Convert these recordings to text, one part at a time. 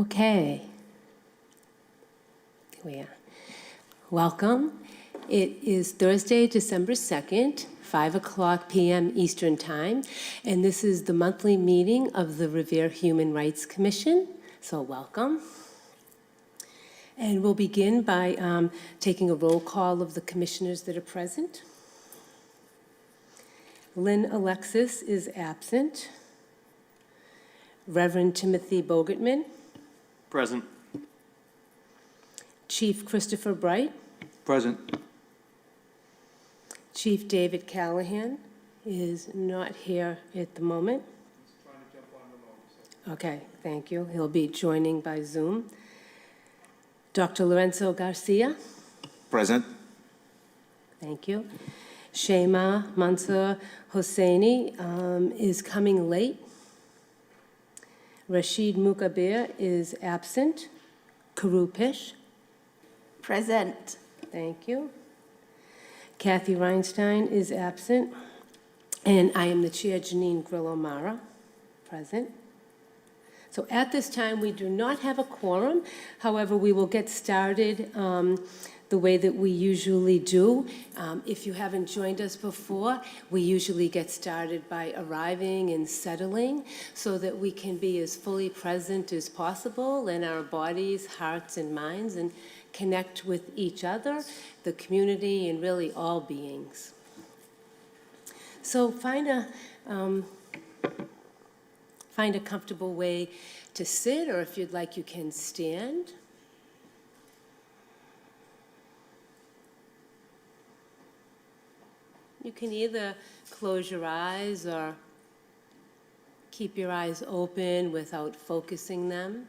Okay. Here we are. Welcome. It is Thursday, December 2nd, 5 p.m. Eastern Time, and this is the monthly meeting of the Revere Human Rights Commission, so welcome. And we'll begin by taking a roll call of the commissioners that are present. Lynn Alexis is absent. Reverend Timothy Bogertman. Present. Chief Christopher Bright. Present. Chief David Callahan is not here at the moment. He's trying to jump on the phone. Okay, thank you. He'll be joining by Zoom. Dr. Lorenzo Garcia. Present. Thank you. Shema Mansour Hosseini is coming late. Rashid Mukabir is absent. Karu Pish. Present. Thank you. Kathy Reinstein is absent. And I am the chair, Janine Grillo-Mara, present. So at this time, we do not have a quorum. However, we will get started the way that we usually do. If you haven't joined us before, we usually get started by arriving and settling so that we can be as fully present as possible in our bodies, hearts, and minds, and connect with each other, the community, and really all beings. So find a comfortable way to sit, or if you'd like, you can stand. You can either close your eyes or keep your eyes open without focusing them.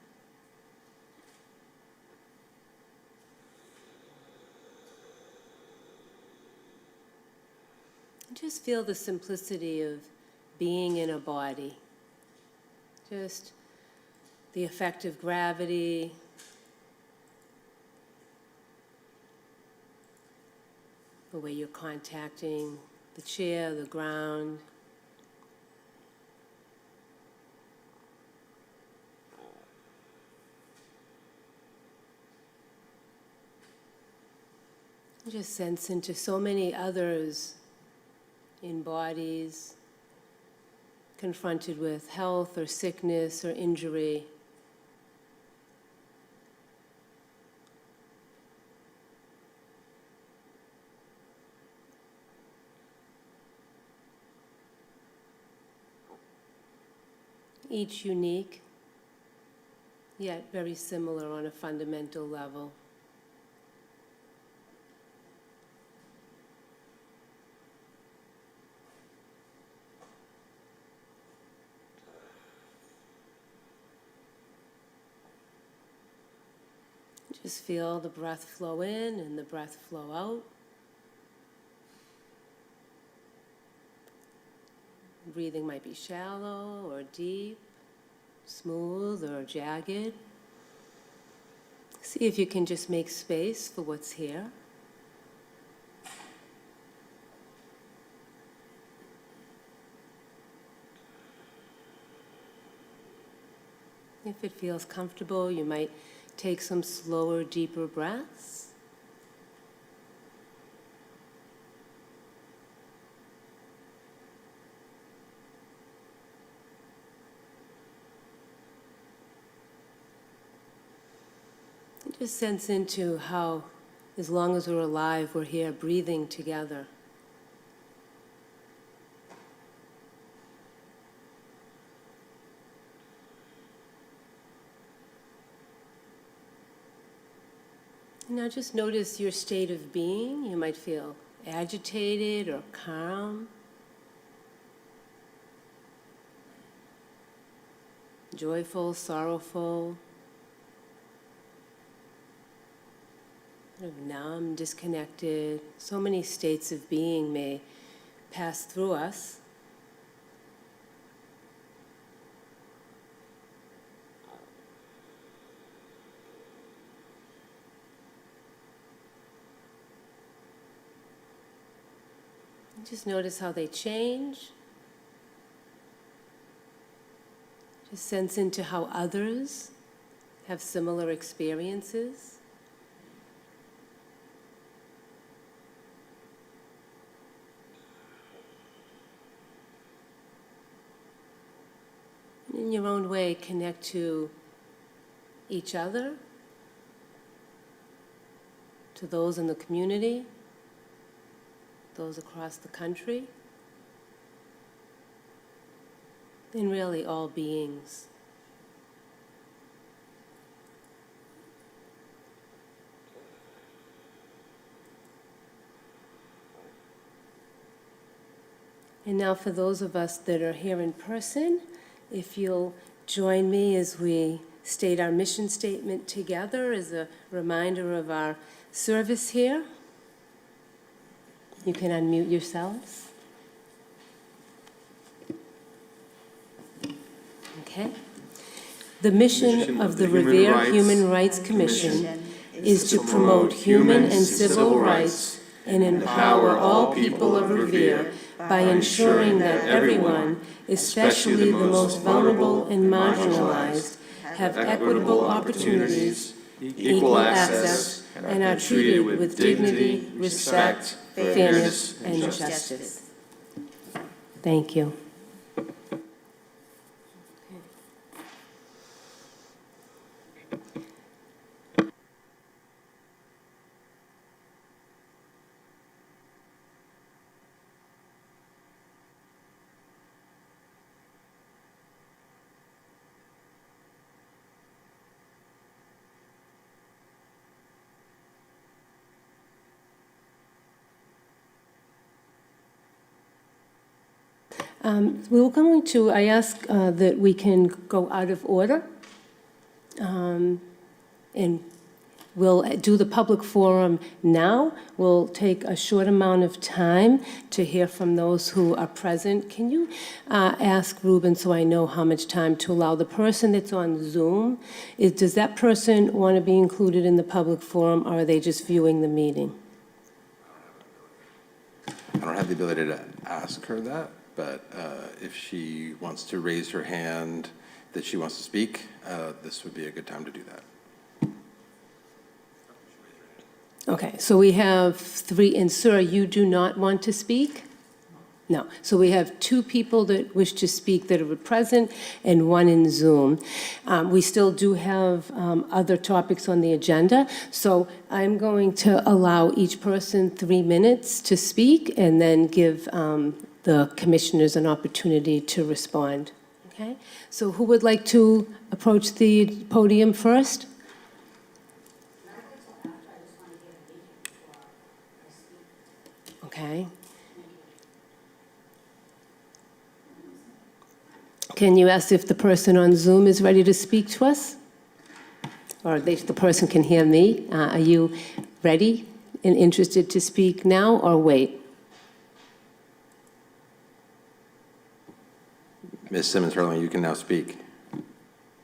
Just feel the simplicity of being in a body. Just the effect of gravity, the way you're contacting the chair, the ground. Just sense into so many others in bodies confronted with health or sickness or injury. Each unique, yet very similar on a fundamental level. Just feel the breath flow in and the breath flow out. Breathing might be shallow or deep, smooth or jagged. See if you can just make space for what's here. If it feels comfortable, you might take some slower, deeper breaths. And just sense into how, as long as we're alive, we're here breathing together. Now just notice your state of being. You might feel agitated or calm, joyful, sorrowful, numb, disconnected. So many states of being may pass through us. Just notice how they change. Just sense into how others have similar experiences. In your own way, connect to each other, to those in the community, those across the country, and really all beings. And now for those of us that are here in person, if you'll join me as we state our mission statement together as a reminder of our service here. You can unmute yourselves. Okay. The mission of the Revere Human Rights Commission is to promote human and civil rights and empower all people of Revere by ensuring that everyone, especially the most vulnerable and marginalized, have equitable opportunities, equal access, and are treated with dignity, respect, fairness, and justice. Thank you. I ask that we can go out of order, and we'll do the public forum now. We'll take a short amount of time to hear from those who are present. Can you ask Ruben, so I know how much time to allow the person that's on Zoom? Does that person want to be included in the public forum, or are they just viewing the meeting? I don't have the ability to ask her that, but if she wants to raise her hand that she wants to speak, this would be a good time to do that. Okay, so we have three, and sir, you do not want to speak? No. So we have two people that wish to speak that are present and one in Zoom. We still do have other topics on the agenda, so I'm going to allow each person 3 minutes to speak and then give the commissioners an opportunity to respond. Okay? So who would like to approach the podium first? Okay. Can you ask if the person on Zoom is ready to speak to us? Or the person can hear me. Are you ready and interested to speak now or wait? Ms. Simmons-Hurley, you can now speak.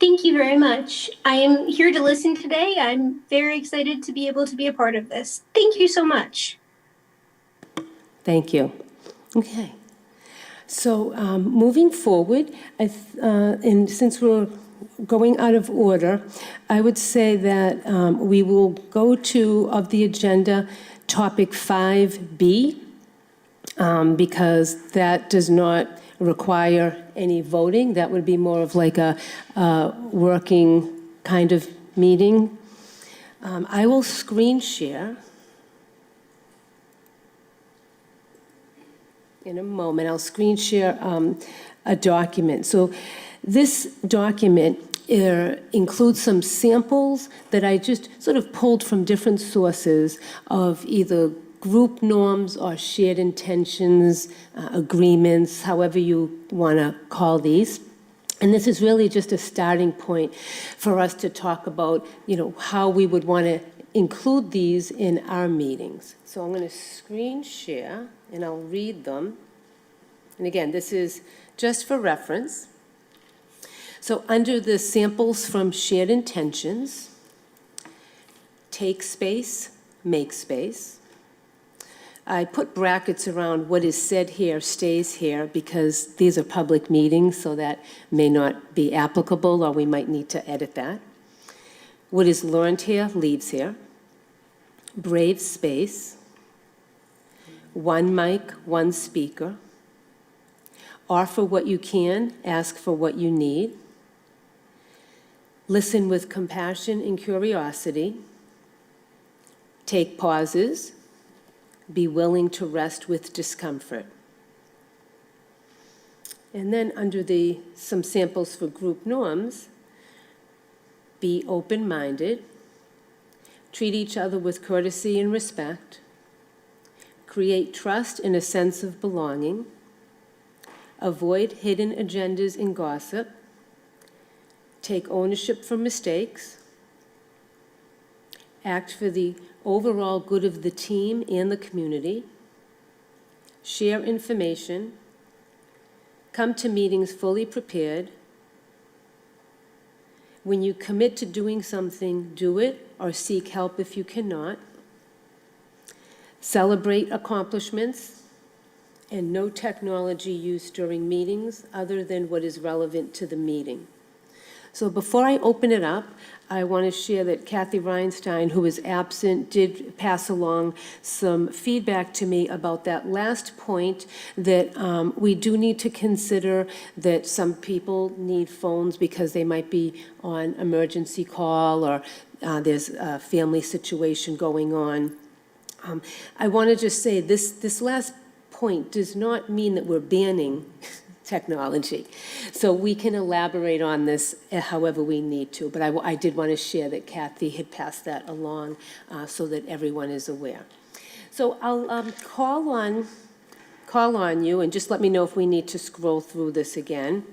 Thank you very much. I am here to listen today. I'm very excited to be able to be a part of this. Thank you so much. Thank you. Okay. So moving forward, and since we're going out of order, I would say that we will go to, of the agenda, topic 5B, because that does not require any voting. That would be more of like a working kind of meeting. I will screen share in a moment. I'll screen share a document. So this document includes some samples that I just sort of pulled from different sources of either group norms or shared intentions, agreements, however you want to call these. And this is really just a starting point for us to talk about, how we would want to include these in our meetings. So I'm going to screen share, and I'll read them. And again, this is just for reference. So under the samples from shared intentions, take space, make space. I put brackets around what is said here stays here because these are public meetings, so that may not be applicable, or we might need to edit that. What is learned here leaves here. Brave space. One mic, one speaker. Offer what you can, ask for what you need. Listen with compassion and curiosity. Take pauses. Be willing to rest with discomfort. And then under some samples for group norms, be open-minded. Treat each other with courtesy and respect. Create trust and a sense of belonging. Avoid hidden agendas and gossip. Take ownership for mistakes. Act for the overall good of the team and the community. Share information. Come to meetings fully prepared. When you commit to doing something, do it or seek help if you cannot. Celebrate accomplishments and no technology used during meetings other than what is relevant to the meeting. So before I open it up, I want to share that Kathy Reinstein, who is absent, did pass along some feedback to me about that last point, that we do need to consider that some people need phones because they might be on emergency call or there's a family situation going on. I want to just say this last point does not mean that we're banning technology. So we can elaborate on this however we need to, but I did want to share that Kathy had passed that along so that everyone is aware. So I'll call on you and just let me know if we need to scroll through this again.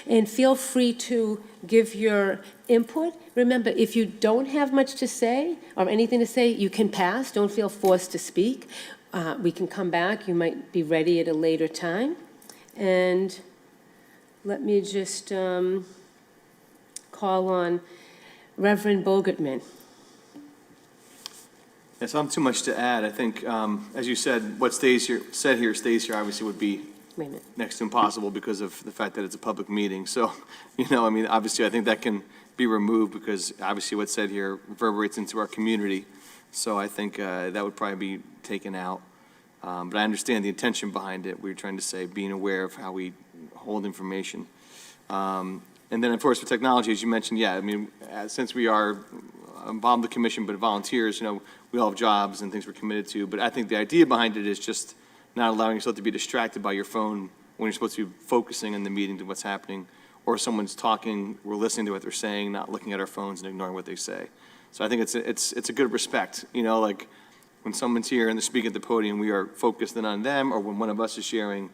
And feel free to give your input. Remember, if you don't have much to say or anything to say, you can pass. Don't feel forced to speak. We can come back. You might be ready at a later time. And let me just call on Reverend Bogertman. Yes, I'm too much to add. I think, as you said, what stays here obviously would be Wait a minute. next to impossible because of the fact that it's a public meeting. So, I mean, obviously, I think that can be removed because obviously what's said here reverberates into our community. So I think that would probably be taken out. But I understand the intention behind it. We were trying to say being aware of how we hold information. And then, of course, for technology, as you mentioned, yeah, I mean, since we are involved in the commission, but volunteers, we all have jobs and things we're committed to. But I think the idea behind it is just not allowing yourself to be distracted by your phone when you're supposed to be focusing on the meeting to what's happening, or someone's talking, we're listening to what they're saying, not looking at our phones and ignoring what they say. So I think it's a good respect, like when someone's here and they're speaking at the podium, we are focused in on them, or when one of us is sharing,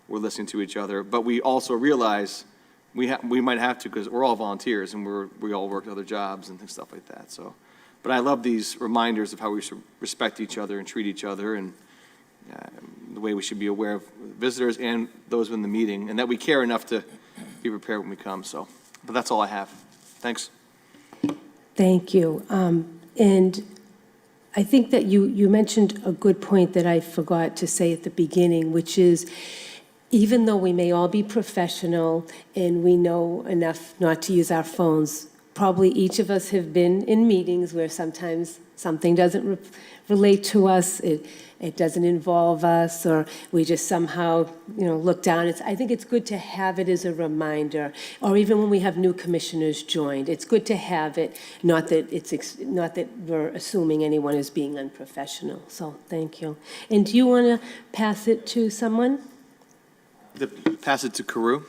we're listening to each other. But we also realize we might have to because we're all volunteers and we all work other jobs and stuff like that. So, but I love these reminders of how we should respect each other and treat each other, and the way we should be aware of visitors and those in the meeting, and that we care enough to be prepared when we come. So, but that's all I have. Thanks. Thank you. And I think that you mentioned a good point that I forgot to say at the beginning, which is even though we may all be professional and we know enough not to use our phones, probably each of us have been in meetings where sometimes something doesn't relate to us, it doesn't involve us, or we just somehow, look down. I think it's good to have it as a reminder, or even when we have new commissioners joined, it's good to have it, not that we're assuming anyone is being unprofessional. So thank you. And do you want to pass it to someone? Pass it to Karu.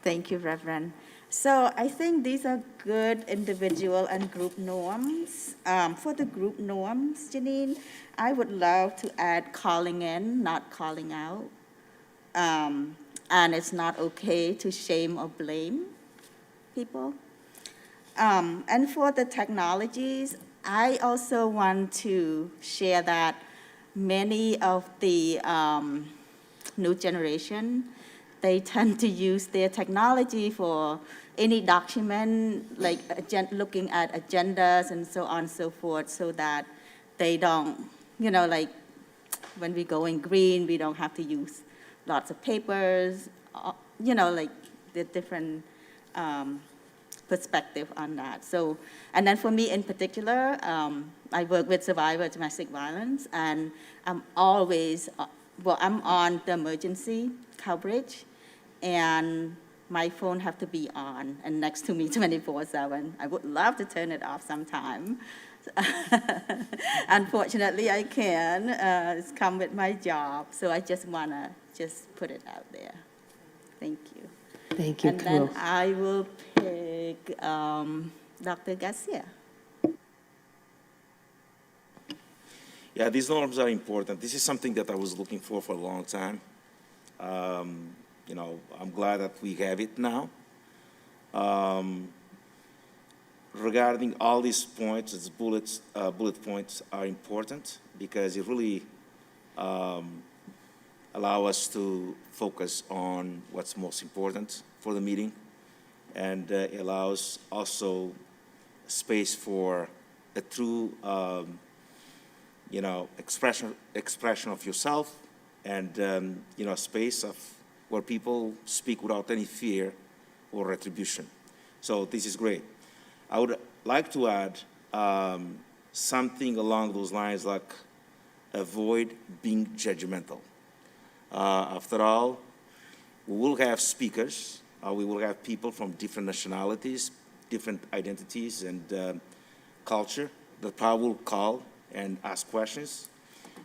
Thank you, Reverend. So I think these are good individual and group norms. For the group norms, Janine, I would love to add calling in, not calling out. And it's not okay to shame or blame people. And for the technologies, I also want to share that many of the new generation, they tend to use their technology for any document, like looking at agendas and so on and so forth, so that they don't, like when we go in green, we don't have to use lots of papers, like the different perspective on that. So, and then for me in particular, I work with survivor domestic violence, and I'm always, I'm on the emergency coverage, and my phone have to be on and next to me 24/7. I would love to turn it off sometime. Unfortunately, I can. It's come with my job, so I just want to just put it out there. Thank you. Thank you, And then Carol. I will pick Dr. Garcia. Yeah, these norms are important. This is something that I was looking for a long time. You know, I'm glad that we have it now. Regarding all these points, its bullet points are important because it really allow us to focus on what's most important for the meeting, and it allows also space for a true, you know, expression of yourself, and you know, space of where people speak without any fear or retribution. So this is great. I would like to add something along those lines, like avoid being judgmental. After all, we will have speakers, we will have people from different nationalities, different identities and culture that probably will call and ask questions.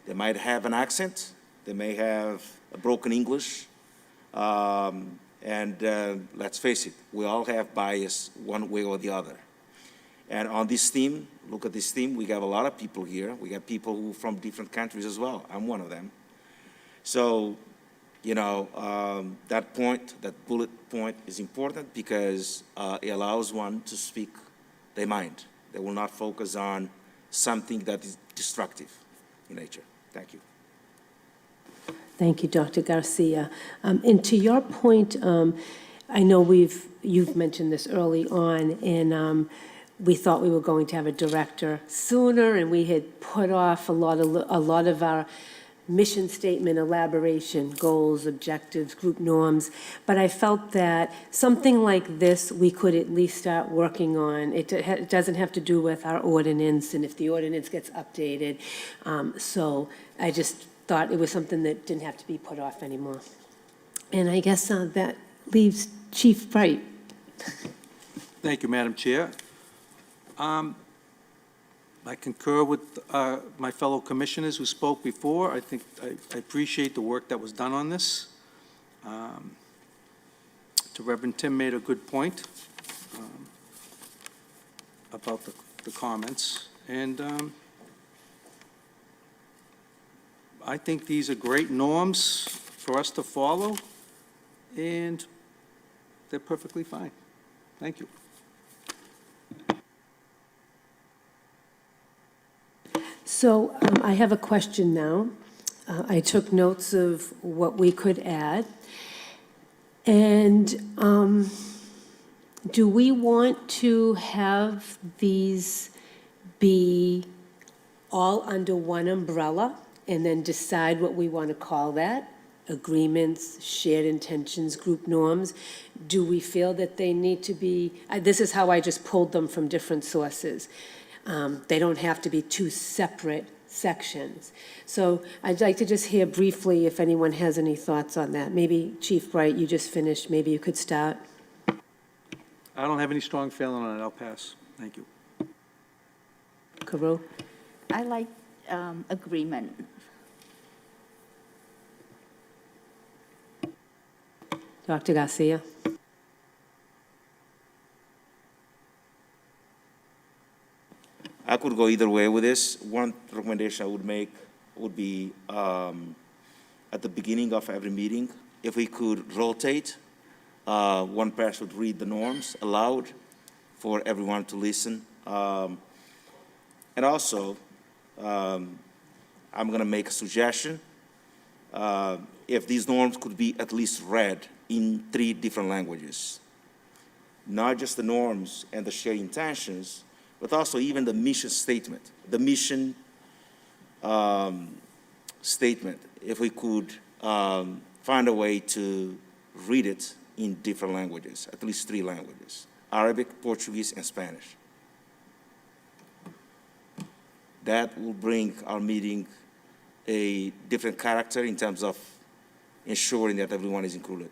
They might have an accent, they may have a broken English, and let's face it, we all have bias one way or the other. And on this theme, look at this theme, we have a lot of people here. We have people who from different countries as well. I'm one of them. So, you know, that point, that bullet point is important because it allows one to speak their mind. They will not focus on something that is destructive in nature. Thank you. Thank you, Dr. Garcia. And to your point, I know you've mentioned this early on, and we thought we were going to have a director sooner, and we had put off a lot of our mission statement elaboration, goals, objectives, group norms. But I felt that something like this, we could at least start working on. It doesn't have to do with our ordinance, and if the ordinance gets updated. So I just thought it was something that didn't have to be put off anymore. And I guess that leaves Chief Bright. Thank you, Madam Chair. I concur with my fellow commissioners who spoke before. I think I appreciate the work that was done on this. To Reverend Tim made a good point about the comments. And I think these are great norms for us to follow, and they're perfectly fine. Thank you. So I have a question now. I took notes of what we could add. And do we want to have these be all under one umbrella and then decide what we want to call that? Agreements, shared intentions, group norms? Do we feel that they need to be, this is how I just pulled them from different sources. They don't have to be two separate sections. So I'd like to just hear briefly if anyone has any thoughts on that. Maybe Chief Bright, you just finished, maybe you could start. I don't have any strong feeling on it. I'll pass. Thank you. Carew? I like agreement. Dr. Garcia? I could go either way with this. One recommendation I would make would be at the beginning of every meeting, if we could rotate, one person would read the norms aloud for everyone to listen. And also, I'm going to make a suggestion. If these norms could be at least read in 3 different languages, not just the norms and the shared intentions, but also even the mission statement. The mission statement, if we could find a way to read it in different languages, at least 3 languages, Arabic, Portuguese, and Spanish. That will bring our meeting a different character in terms of ensuring that everyone is included.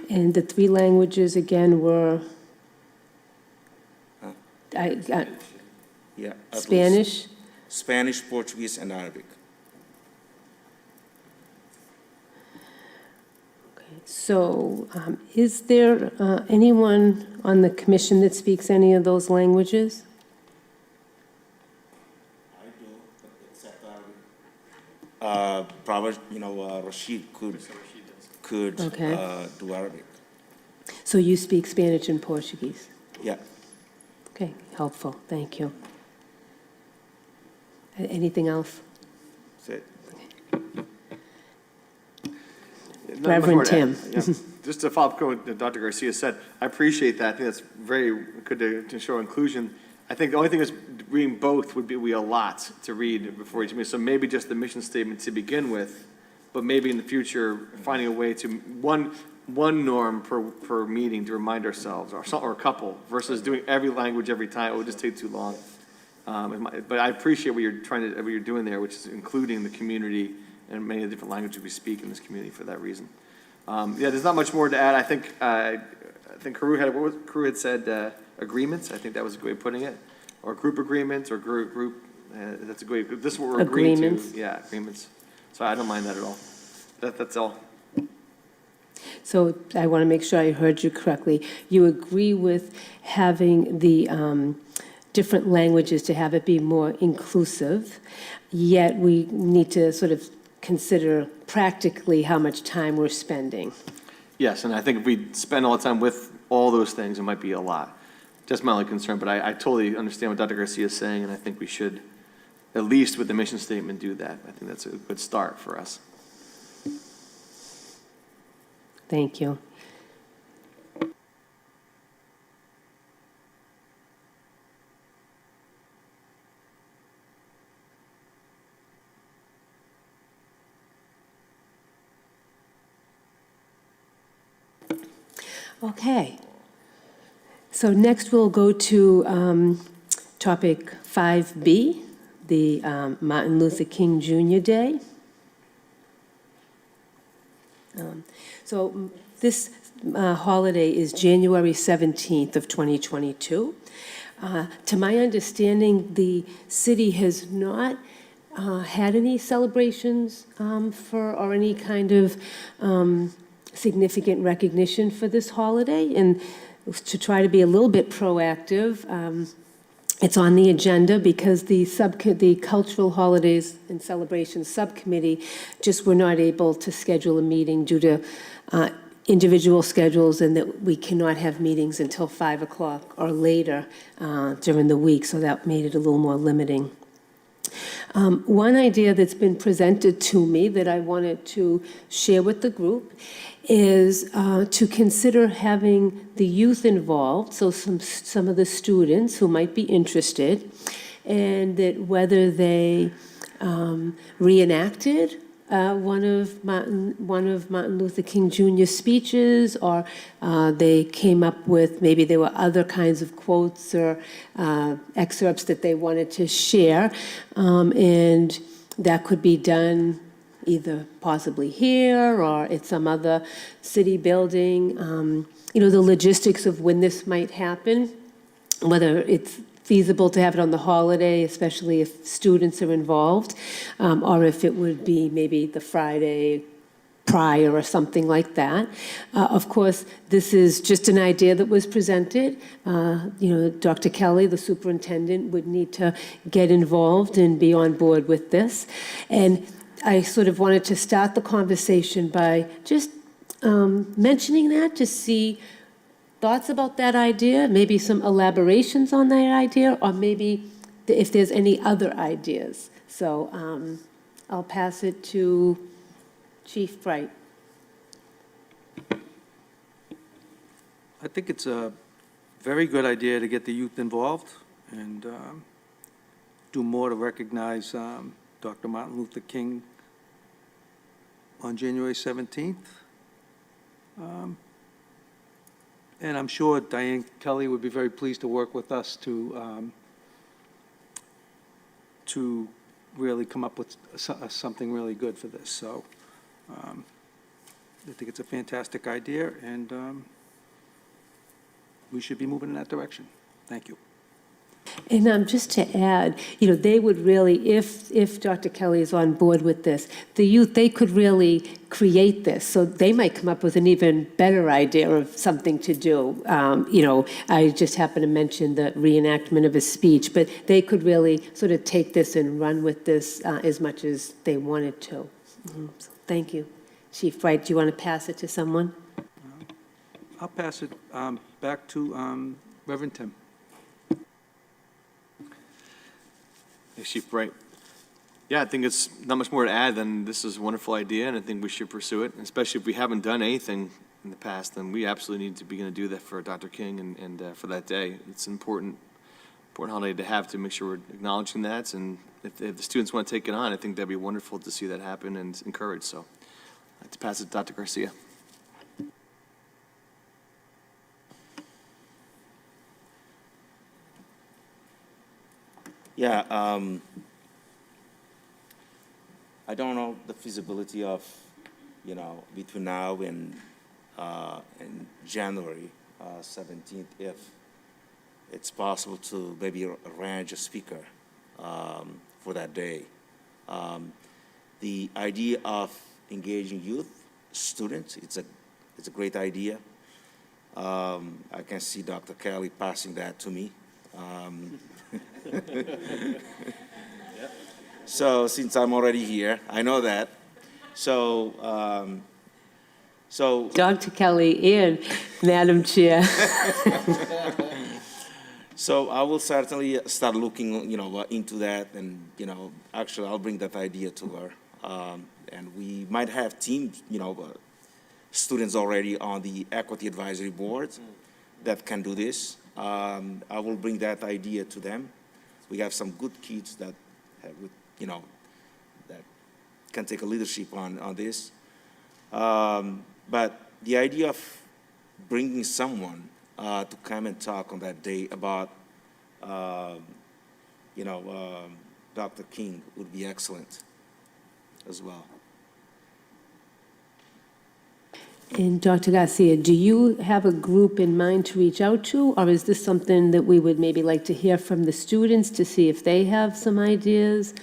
And the three languages again were Yeah, at least Spanish? Spanish, Portuguese, and Arabic. So is there anyone on the commission that speaks any of those languages? I do, except Arabic. Probably, Rashid could Okay. do Arabic. So you speak Spanish and Portuguese? Yeah. Okay, helpful, thank you. Anything else? That's it. Reverend Nothing Tim. more to add. Yeah. Just to follow up on what Dr. Garcia said, I appreciate that. I think that's very good to show inclusion. I think the only thing is reading both would be a lot to read before each meeting. So maybe just the mission statement to begin with, but maybe in the future, finding a way to, one norm per meeting to remind ourselves, or a couple, versus doing every language every time. It would just take too long. But I appreciate what you're doing there, which is including the community and many of the different languages we speak in this community for that reason. Yeah, there's not much more to add. I think Karu had said agreements. I think that was a good way of putting it, or group agreements, or group. That's a good way. This is what we're agreeing to. Agreements. Yeah, agreements. So I don't mind that at all. That's all. So I want to make sure I heard you correctly. You agree with having the different languages to have it be more inclusive, yet we need to sort of consider practically how much time we're spending. Yes, and I think if we spend all the time with all those things, it might be a lot. Just my only concern, but I totally understand what Dr. Garcia is saying, and I think we should, at least with the mission statement, do that. I think that's a good start for us. Thank you. Okay. So next we'll go to topic 5B, the Martin Luther King Jr. Day. So this holiday is January 17th of 2022. To my understanding, the city has not had any celebrations or any kind of significant recognition for this holiday. And to try to be a little bit proactive, it's on the agenda because the Cultural Holidays and Celebrations Subcommittee just were not able to schedule a meeting due to individual schedules, and that we cannot have meetings until 5 o'clock or later during the week, so that made it a little more limiting. One idea that's been presented to me that I wanted to share with the group is to consider having the youth involved, so some of the students who might be interested, and that whether they reenacted one of Martin Luther King Jr.'s speeches, or they came up with, maybe there were other kinds of quotes or excerpts that they wanted to share, and that could be done either possibly here or at some other city building. The logistics of when this might happen, whether it's feasible to have it on the holiday, especially if students are involved, or if it would be maybe the Friday prior or something like that. Of course, this is just an idea that was presented. Dr. Kelly, the superintendent, would need to get involved and be on board with this. And I sort of wanted to start the conversation by just mentioning that, to see thoughts about that idea, maybe some elaborations on that idea, or maybe if there's any other ideas. So I'll pass it to Chief Bright. I think it's a very good idea to get the youth involved and do more to recognize Dr. Martin Luther King on January 17th. And I'm sure Diane Kelly would be very pleased to work with us to really come up with something really good for this. So I think it's a fantastic idea, and we should be moving in that direction. Thank you. And just to add, they would really, if Dr. Kelly is on board with this, the youth, they could really create this. So they might come up with an even better idea of something to do. I just happened to mention the reenactment of a speech, but they could really sort of take this and run with this as much as they wanted to. So thank you. Chief Wright, do you want to pass it to someone? I'll pass it back to Reverend Tim. Thanks, Chief Bright. Yeah, I think it's not much more to add than this is a wonderful idea, and I think we should pursue it, especially if we haven't done anything in the past, then we absolutely need to be going to do that for Dr. King and for that day. It's an important holiday to have, to make sure we're acknowledging that, and if the students want to take it on, I think that'd be wonderful to see that happen and encourage. So I'd like to pass it to Dr. Garcia. Yeah, I don't know the feasibility of, between now and January 17th, if it's possible to maybe arrange a speaker for that day. The idea of engaging youth, students, it's a great idea. I can see Dr. Kelly passing that to me. So since I'm already here, I know that. So Dr. Kelly and Madam Chair. So I will certainly start looking, into that, and actually I'll bring that idea to her, and we might have teams, students already on the Equity Advisory Board that can do this. I will bring that idea to them. We have some good kids that have, that can take a leadership on this. But the idea of bringing someone to come and talk on that day about, Dr. King would be excellent as well. And Dr. Garcia, do you have a group in mind to reach out to, or is this something that we would maybe like to hear from the students to see if they have some ideas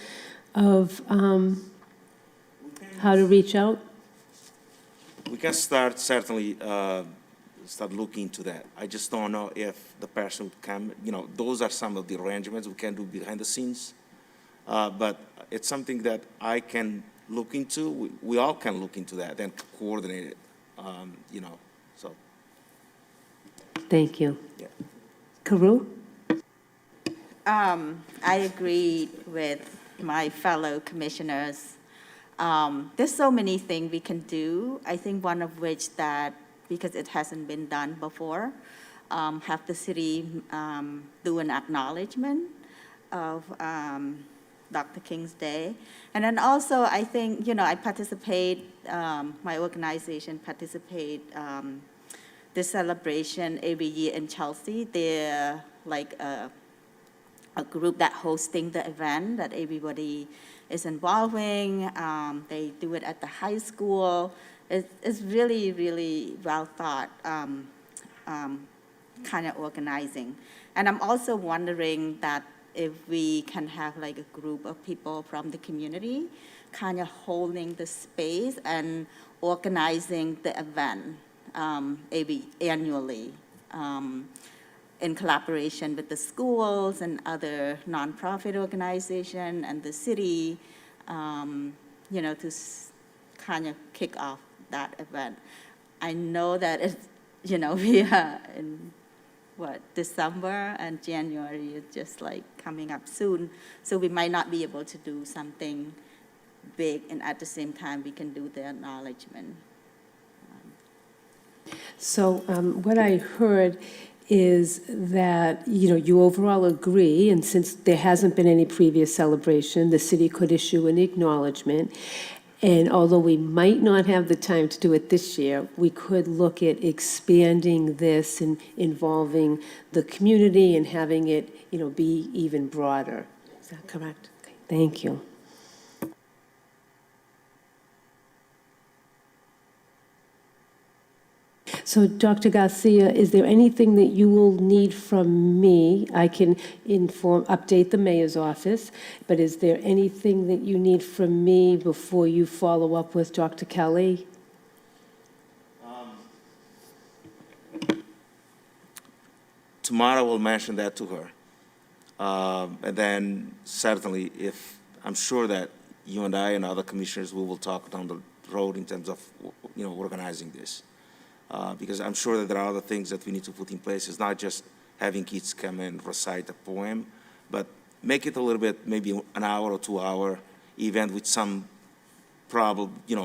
of how to reach out? We can certainly start looking into that. I just don't know if the person would come, those are some of the arrangements we can do behind the scenes. But it's something that I can look into. We all can look into that and coordinate it. So. Thank you. Yeah. Karu? I agree with my fellow commissioners. There's so many things we can do. I think one of which that, because it hasn't been done before, have the city do an acknowledgement of Dr. King's Day. And then also, I think, I participate, my organization participate this celebration every year in Chelsea. They're like a group that hosting the event that everybody is involving. They do it at the high school. It's really, really well thought kind of organizing. And I'm also wondering that if we can have like a group of people from the community kind of holding the space and organizing the event annually in collaboration with the schools and other nonprofit organizations and the city, to kind of kick off that event. I know that it's, we are in December, and January is just like coming up soon. So we might not be able to do something big, and at the same time, we can do the acknowledgement. So what I heard is that, you overall agree, and since there hasn't been any previous celebration, the city could issue an acknowledgement. And although we might not have the time to do it this year, we could look at expanding this and involving the community and having it, be even broader. Is that correct? Okay, thank you. So, Dr. Garcia, is there anything that you will need from me? I can update the mayor's office, but is there anything that you need from me before you follow up with Dr. Kelly? Tomorrow we'll mention that to her. And then certainly I'm sure that you and I and other commissioners, we will talk down the road in terms of, organizing this. Because I'm sure that there are other things that we need to put in place. It's not just having kids come and recite a poem, but make it a little bit, maybe an hour or 2 hour event with some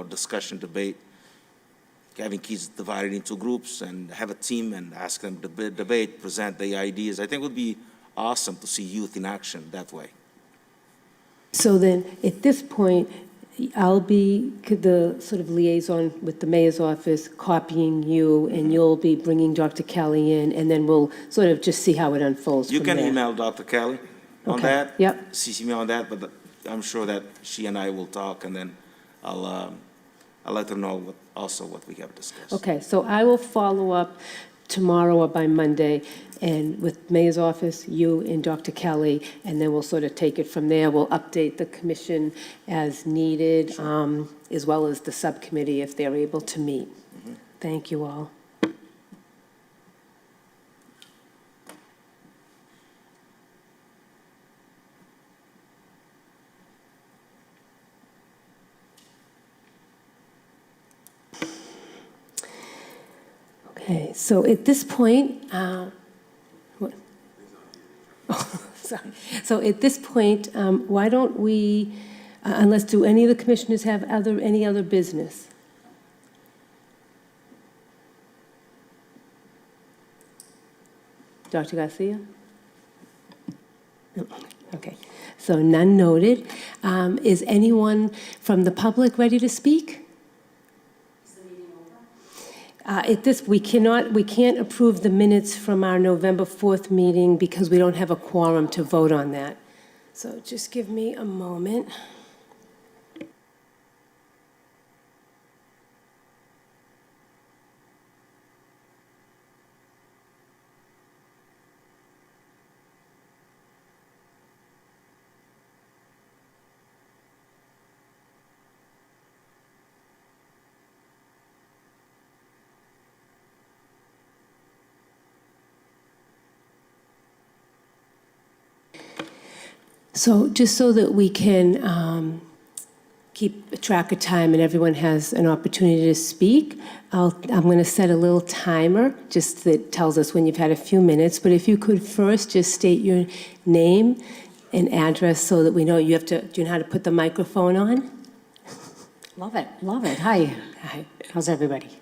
discussion, debate, having kids divided into groups and have a team and ask them to debate, present the ideas. I think it would be awesome to see youth in action that way. So then, at this point, I'll be the sort of liaison with the mayor's office, copying you, and you'll be bringing Dr. Kelly in, and then we'll sort of just see how it unfolds You from can there. email Dr. Kelly on Okay, that. yep. CC me on that, but I'm sure that she and I will talk, and then I'll let her know what we have discussed. Okay, so I will follow up tomorrow or by Monday, and with mayor's office, you and Dr. Kelly, and then we'll sort of take it from there. We'll update the commission as needed, as well as the subcommittee if they're able to meet. Thank you all. Okay, so at this point, what? Oh, sorry. So at this point, why don't we, unless do any of the commissioners have any other business? Dr. Garcia? No. Okay, so none noted. Is anyone from the public ready to speak? We can't approve the minutes from our November 4th meeting because we don't have a quorum to vote on that. So just give me a moment. So just so that we can keep track of time and everyone has an opportunity to speak, I'm going to set a little timer just that tells us when you've had a few minutes. But if you could first just state your name and address so that we know do you know how to put the microphone on? Love it, love it. Hi. Hi. How's everybody?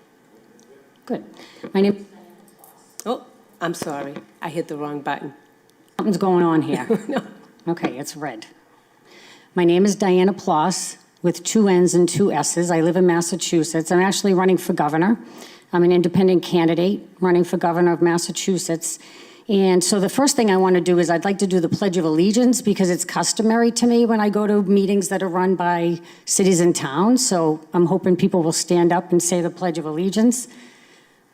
Good. My name, Oh, I'm sorry. I hit the wrong button. something's going on here. No. Okay, it's red. My name is Diana Ploss with 2 N's and 2 S's. I live in Massachusetts. I'm actually running for governor. I'm an independent candidate running for governor of Massachusetts. And so the first thing I want to do is I'd like to do the Pledge of Allegiance because it's customary to me when I go to meetings that are run by cities and towns. So I'm hoping people will stand up and say the Pledge of Allegiance.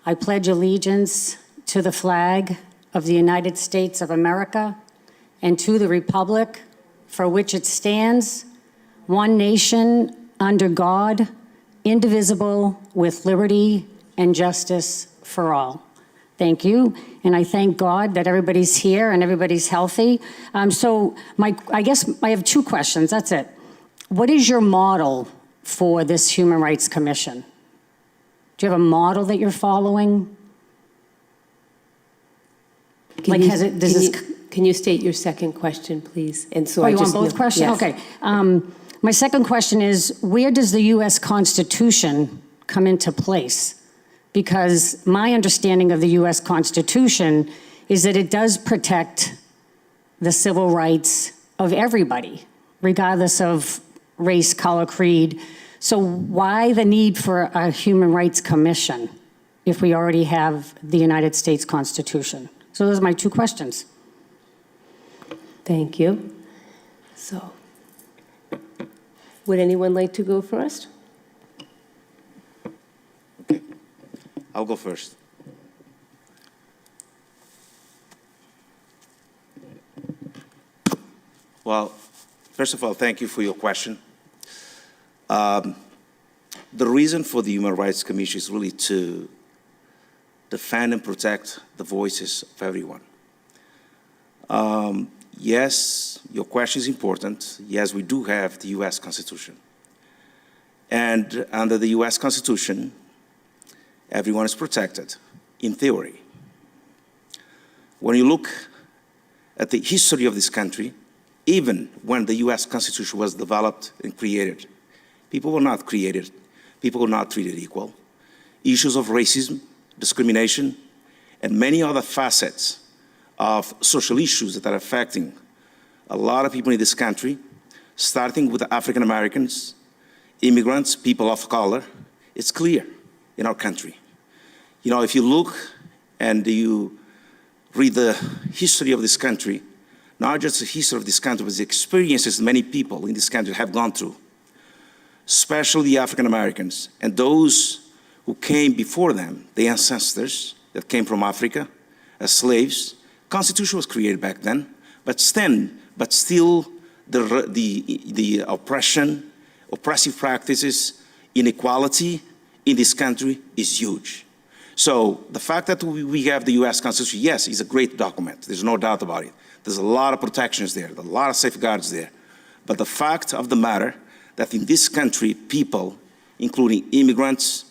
I pledge allegiance to the flag of the United States of America and to the republic for which it stands, one nation, under God, indivisible, with liberty and justice for all. Thank you, and I thank God that everybody's here and everybody's healthy. I guess I have 2 questions, that's it. What is your model for this Human Rights Commission? Do you have a model that you're following? Can you state your second question, please? And so You want both questions? Yes. Okay. My second question is, where does the U.S. Constitution come into place? Because my understanding of the U.S. Constitution is that it does protect the civil rights of everybody, regardless of race, color, creed, So why the need for a Human Rights Commission if we already have the United States Constitution? So those are my two questions. Thank you. So, would anyone like to go first? I'll go first. Well, first of all, thank you for your question. The reason for the Human Rights Commission is really to defend and protect the voices of everyone. Yes, your question is important. Yes, we do have the U.S. Constitution. And under the U.S. Constitution, everyone is protected, in theory. When you look at the history of this country, even when the U.S. Constitution was developed and created, people were not created, people were not treated equal. Issues of racism, discrimination, and many other facets of social issues that are affecting a lot of people in this country, starting with African Americans, immigrants, people of color, it's clear in our country. You know, if you look and you read the history of this country, not just the history of this country, but the experiences many people in this country have gone through, especially the African Americans and those who came before them, the ancestors that came from Africa as slaves. Constitution was created back then, but still the oppression, oppressive practices, inequality in this country is huge. So the fact that we have the U.S. Constitution, yes, is a great document. There's no doubt about it. There's a lot of protections there, a lot of safeguards there. But the fact of the matter that in this country, people, including immigrants,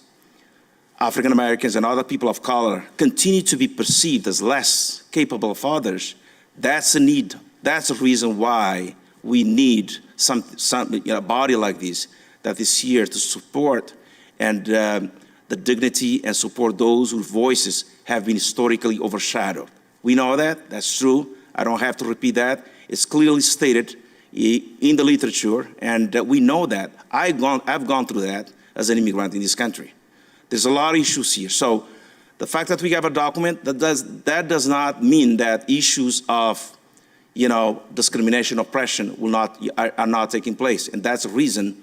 African Americans, and other people of color, continue to be perceived as less capable of others, that's a need. That's the reason why we need a body like this that is here to support and the dignity and support those whose voices have been historically overshadowed. We know that, that's true. I don't have to repeat that. It's clearly stated in the literature, and we know that. I've gone through that as an immigrant in this country. There's a lot of issues here. So the fact that we have a document, that does not mean that issues of discrimination, oppression are not taking place. And that's the reason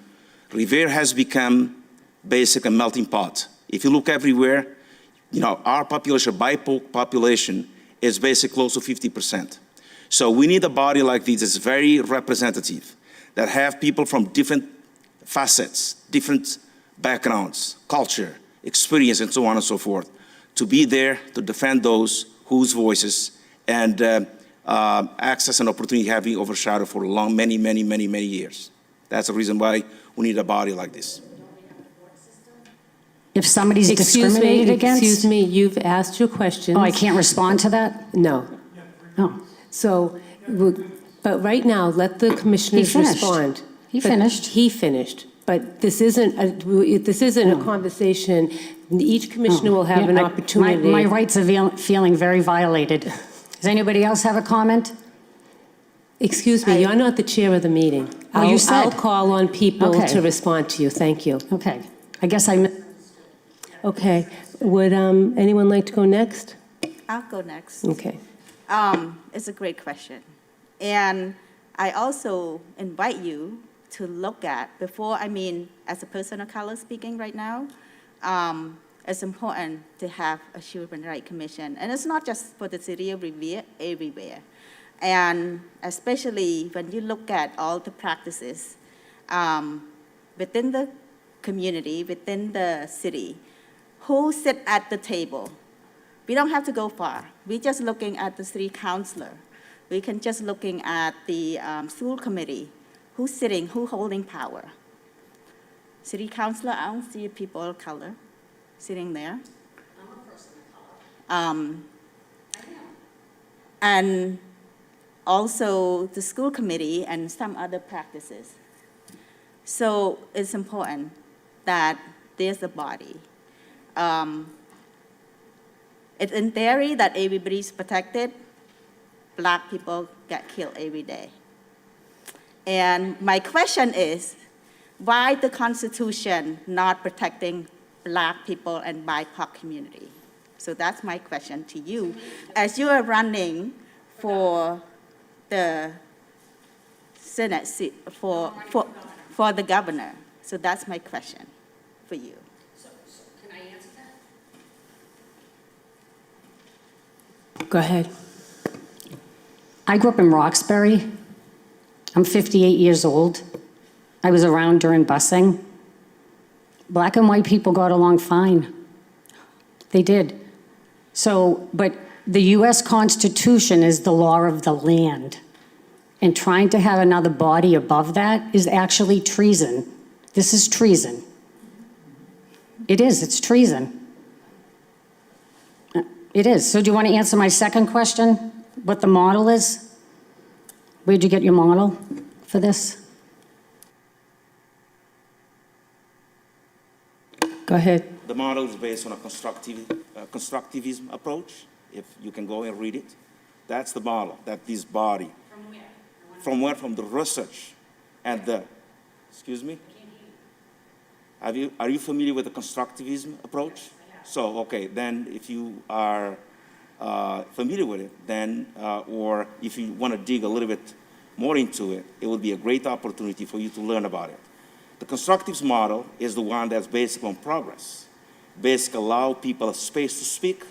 Revere has become basically a melting pot. If you look everywhere, our population, BIPOC population, is basically close to 50%. So we need a body like this that's very representative, that have people from different facets, different backgrounds, culture, experience, and so on and so forth, to be there to defend those whose voices and access and opportunity have been overshadowed for many years. That's the reason why we need a body like this. If somebody's discriminated against? Excuse me, you've asked your questions. Oh, I can't respond to that? No. Oh. So, but right now, let the commissioners finished. respond. He But finished. He finished. But this isn't a conversation. Each commissioner will have an Yeah, opportunity. My rights are feeling very violated. Does anybody else have a comment? Excuse me, you're not the chair of the meeting. Oh, you said. I'll call on people Okay. to respond to you. Thank you. Okay. I guess I missed. Okay. Would anyone like to go next? I'll go next. Okay. It's a great question. And I also invite you to look at, as a person of color speaking right now, it's important to have a Human Rights Commission. And it's not just for the city of Revere, everywhere. And especially when you look at all the practices within the community, within the city, who sit at the table. We don't have to go far. We're just looking at the city councilor. We can just looking at the school committee. Who's sitting, who's holding power? City councilor, I don't see people of color sitting there. I'm a person of color. And also the school committee and some other practices. So it's important that there's a body. It's in theory that everybody's protected. Black people get killed every day. And my question is, why the Constitution not protecting Black people and BIPOC community? So that's my question to you. As you are running for the Senate seat, for the governor. So that's my question for you. Can I answer that? Go ahead. I grew up in Roxbury. I'm 58 years old. I was around during busing. Black and white people got along fine. They did. So, but the US Constitution is the law of the land. And trying to have another body above that is actually treason. This is treason. It is, it's treason. It is. So do you want to answer my second question? What the model is? Where'd you get your model for this? Go ahead. The model is based on a constructivism approach. If you can go and read it, that's the model, that this body. From where? From where? From the research and the, excuse me? Are you familiar with the constructivism approach? So, okay, then if you are familiar with it, then, or if you want to dig a little bit more into it, it would be a great opportunity for you to learn about it. The Constructives Model is the one that's based on progress. Basically allow people a space to speak,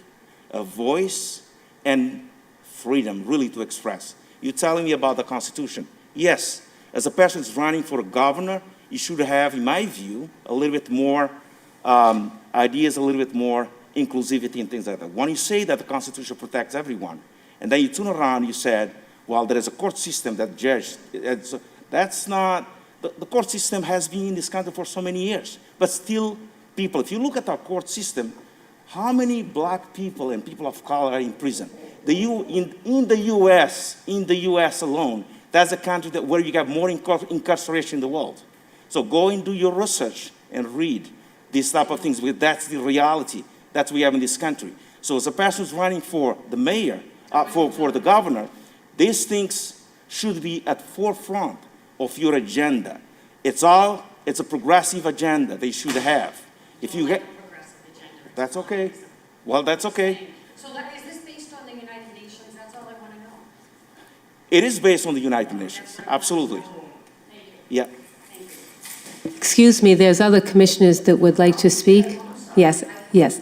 a voice, and freedom really to express. You're telling me about the Constitution. Yes, as a person who's running for a governor, you should have, in my view, a little bit more ideas, a little bit more inclusivity and things like that. When you say that the Constitution protects everyone, and then you turn around and you said, well, there is a court system that judges. That's not, the court system has been in this country for so many years, but still people, if you look at our court system, how many Black people and people of color are in prison? In the US alone, that's a country where you have more incarceration in the world. So go and do your research and read these type of things, because that's the reality that we have in this country. So as a person who's running for the mayor, for the governor, these things should be at forefront of your agenda. It's a progressive agenda they should have. If you get, that's okay. Well, that's okay. So is this based on the United Nations? That's all I want to know. It is based on the United Nations, absolutely. Yeah. Excuse me, there's other commissioners that would like to speak. Yes, yes.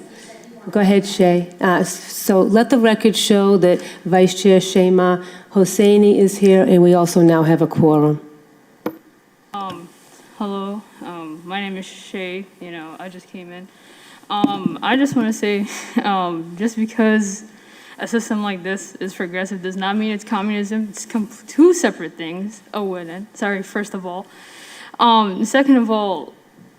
Go ahead, Shay. So let the record show that Vice Chair Shema Hosseini is here, and we also now have a quorum. Hello, my name is Shay. I just came in. I just want to say, just because a system like this is progressive does not mean it's communism. It's two separate things. Sorry, first of all. Second of all,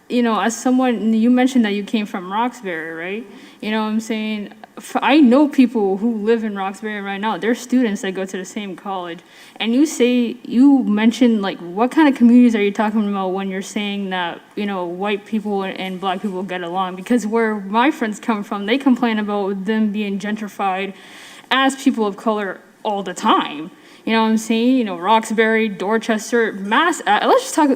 as someone, you mentioned that you came from Roxbury, right? What I'm saying? I know people who live in Roxbury right now. They're students that go to the same college. And you mentioned, like, what kind of communities are you talking about when you're saying that, white people and Black people get along? Because where my friends come from, they complain about them being gentrified as people of color all the time. You know what I'm saying? Roxbury, Dorchester, let's just talk,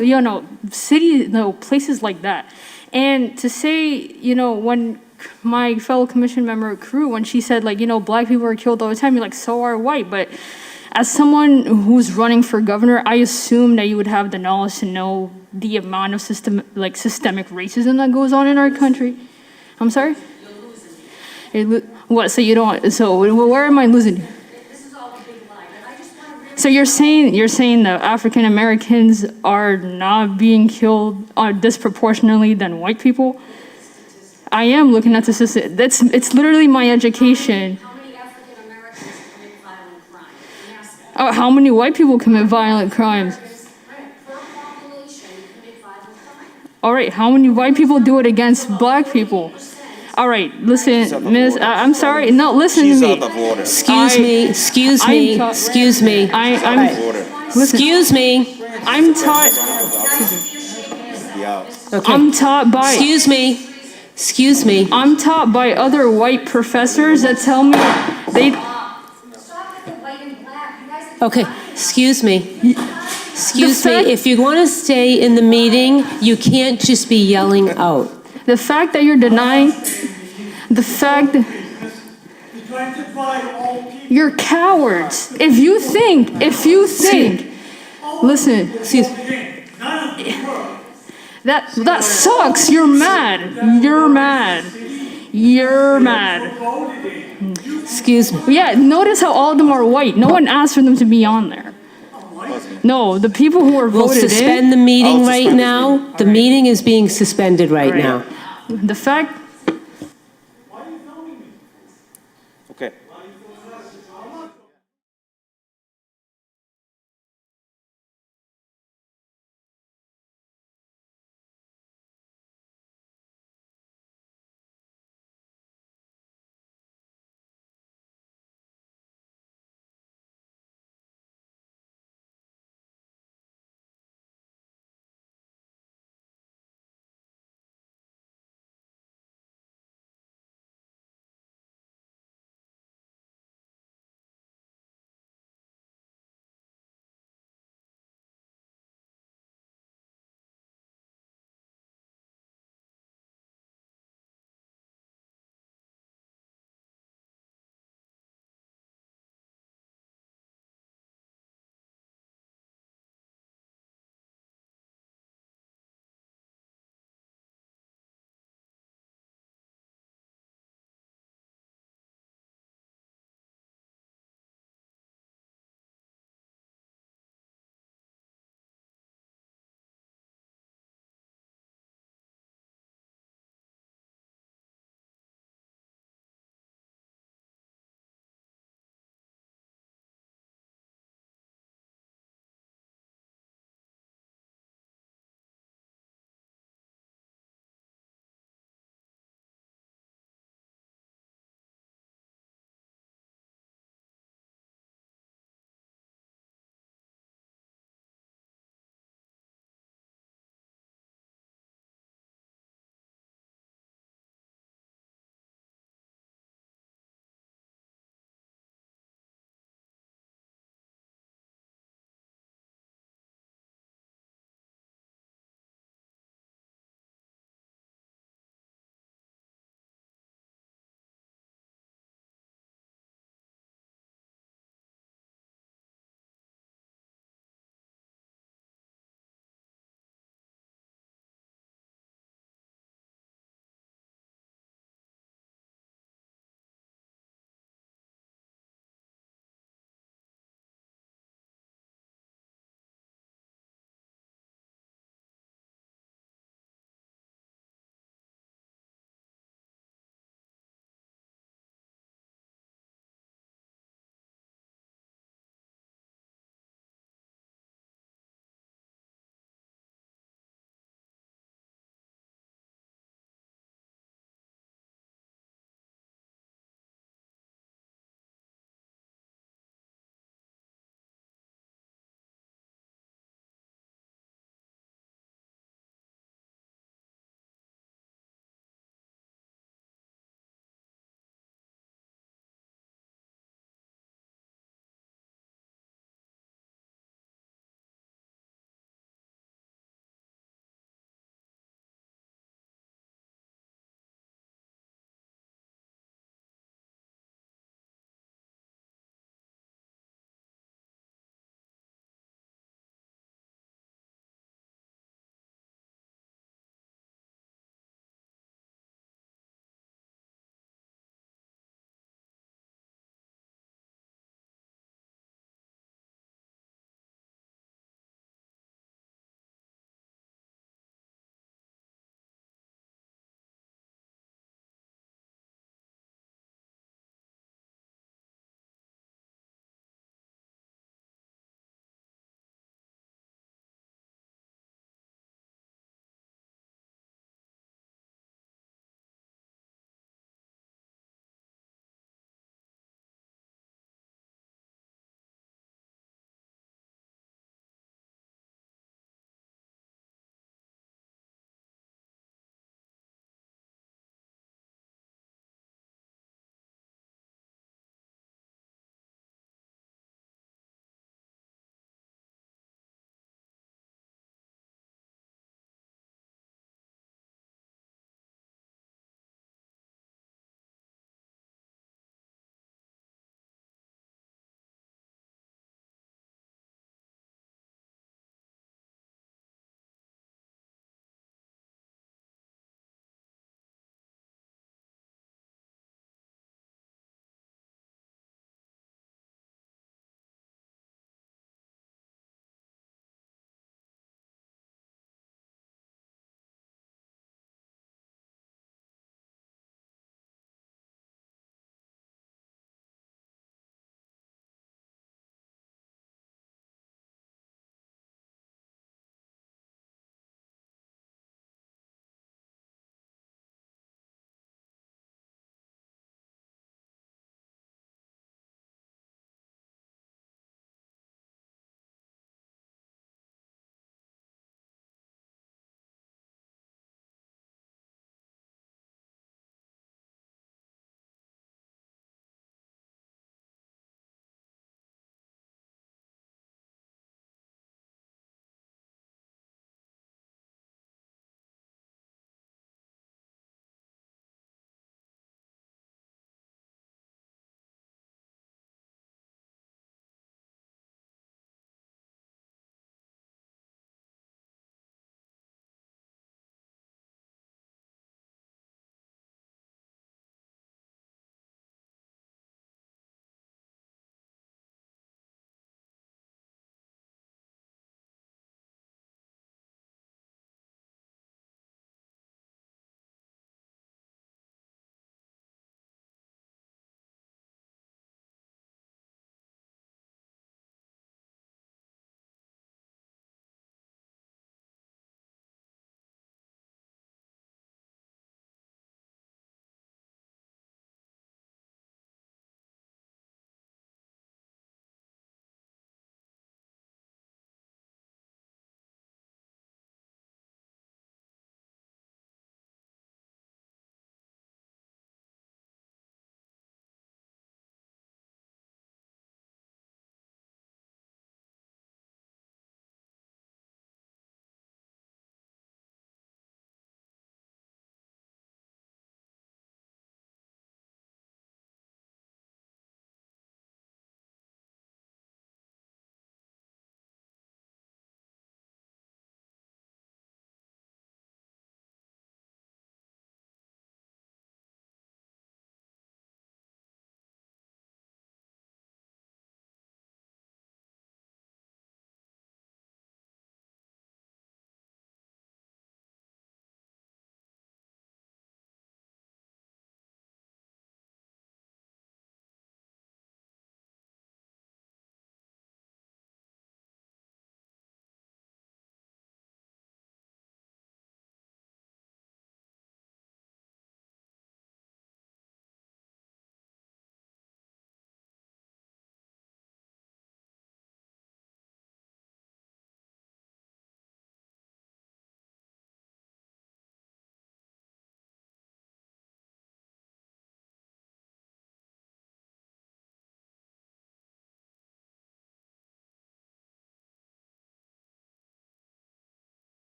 city, places like that. And to say, when my fellow commission member Crew, when she said, like, Black people are killed all the time, you're like, so are white. But as someone who's running for governor, I assume that you would have the knowledge to know the amount of systemic racism that goes on in our country. I'm sorry? You're losing. What, so you don't, so where am I losing? So you're saying that African Americans are not being killed disproportionately than white people? I am looking at the system. It's literally my education. How many African Americans commit violent crimes? Oh, how many white people commit violent crimes? Per population commit violent crimes. All right, how many white people do it against Black people? All right, listen, Miss, I'm sorry. No, listen to me. She's out of order. Excuse me. Excuse me. Excuse me. I'm taught. Okay. I'm taught by. Excuse me. Excuse me. I'm taught by other white professors that tell me they. Okay. Excuse me. Excuse me, fact- if you want to stay in the meeting, you can't just be yelling out. The fact that you're denying, the fact, you're cowards. If you think, listen, Excuse, that sucks. You're mad. You're mad. You're mad. excuse me. Yeah, notice how all of them are white. No one asked for them to be on there. No, the people who are We'll voted in. suspend the meeting I'll right suspend this now. meeting. The meeting is being suspended right now. The fact Okay.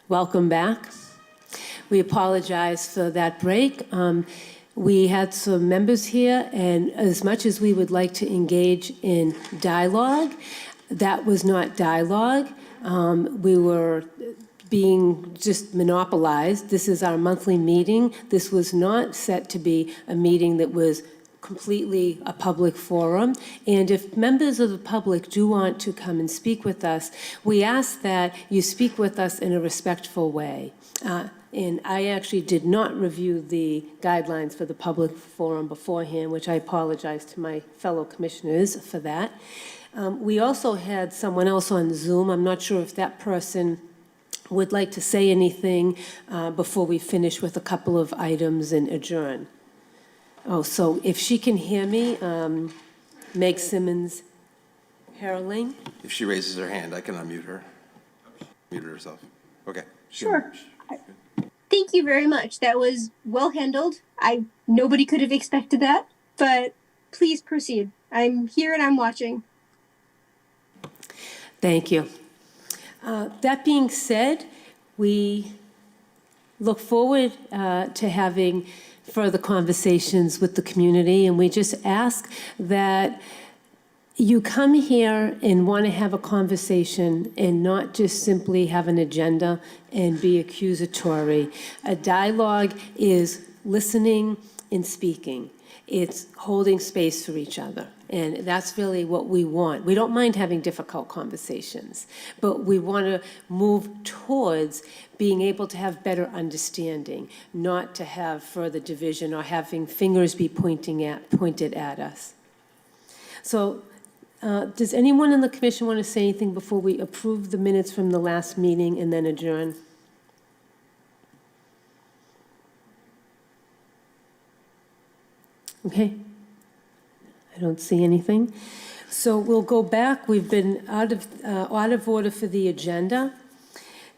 Welcome back. We apologize for that break. We had some members here, and as much as we would like to engage in dialogue, that was not dialogue. We were being just monopolized. This is our monthly meeting. This was not set to be a meeting that was completely a public forum. And if members of the public do want to come and speak with us, we ask that you speak with us in a respectful way. And I actually did not review the guidelines for the public forum beforehand, which I apologize to my fellow commissioners for that. We also had someone else on Zoom. I'm not sure if that person would like to say anything before we finish with a couple of items and adjourn. Oh, so if she can hear me, Meg Simmons Herling. If she raises her hand, I can unmute her. Mute herself. Okay. Sure. Thank you very much. That was well handled. Nobody could have expected that, but please proceed. I'm here and I'm watching. Thank you. That being said, we look forward to having further conversations with the community, and we just ask that you come here and want to have a conversation and not just simply have an agenda and be accusatory. A dialogue is listening and speaking. It's holding space for each other. And that's really what we want. We don't mind having difficult conversations, but we want to move towards being able to have better understanding, not to have further division or having fingers be pointed at us. So does anyone in the commission want to say anything before we approve the minutes from the last meeting and then adjourn? Okay. I don't see anything. So we'll go back. We've been out of order for the agenda.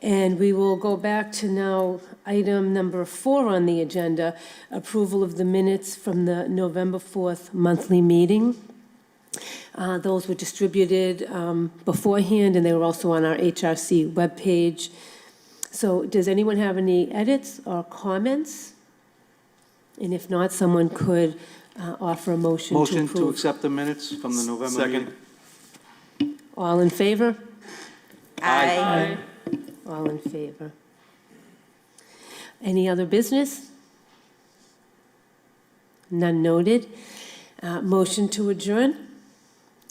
And we will go back to now item number 4 on the agenda, approval of the minutes from the November 4th monthly meeting. Those were distributed beforehand, and they were also on our HRC webpage. So does anyone have any edits or comments? And if not, someone could offer a motion to approve. Motion to accept the minutes from the November meeting. Second. All in favor? Aye. All in favor. Any other business? None noted. Motion to adjourn?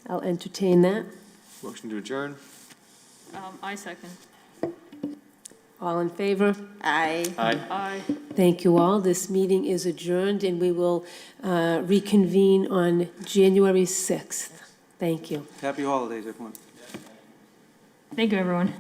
I'll entertain that. Motion to adjourn? I second. All in favor? Aye. Aye. Aye. Thank you all. This meeting is adjourned, and we will reconvene on January 6th. Thank you. Happy holidays, everyone. Thank you, everyone.